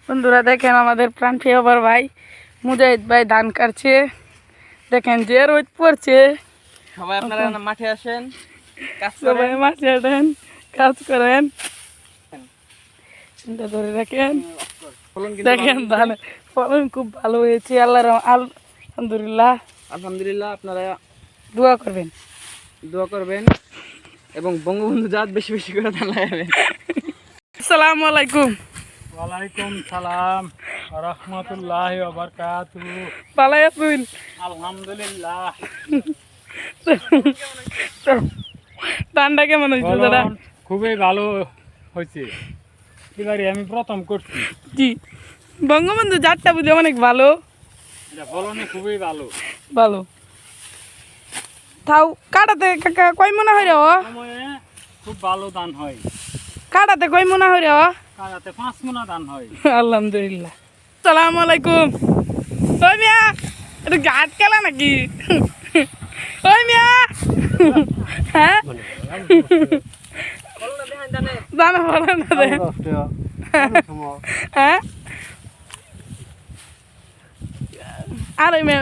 বন্ধুরা দেখেন আমাদের প্রাণপ্রিয় বড় ভাই মুজাহিদ ভাই ধান কাটছে। দেখেন যে রোদ পড়ছে, সবাই আপনারা মাঠে আসেন, সবাই মাঠে আসেন, কাজ করেন। চিন্তা ধরে রাখেন। দেখেন ধান ফলন খুব ভালো হয়েছে, আল্লাহর আলহামদুলিল্লাহ। আলহামদুলিল্লাহ। আপনারা দোয়া করবেন এবং বঙ্গবন্ধু জাত বেশি বেশি করে ধান লাগাবেন। আসসালামু আলাইকুম। ওয়ালাইকুম সালাম রাহমাতুল্লাহি ওয়া বারাকাতুহু। ভালো আছেন? আলহামদুলিল্লাহ। ধানটা কেমন হয়েছে দাদা? খুবই ভালো হয়েছে, এবারে আমি প্রথম করছি। জি, বঙ্গবন্ধু জাতটা বুঝে অনেক ভালো, এটা ফলনে খুবই ভালো। ভালো। তাও কাটাতে কাকা কয় মনে হয় রে? সময়ে খুব ভালো ধান হয়। কাটাতে কয় মনে হয় রে? কারাতে 5 মোনা ধান হয়। আলহামদুলিল্লাহ। সালাম আলাইকুম। ওই মিয়া, এটা ঘাট খেলা নাকি? ওই মিয়া, হ্যাঁ জানা বলে না রে। হ্যাঁ আর ওই মিয়া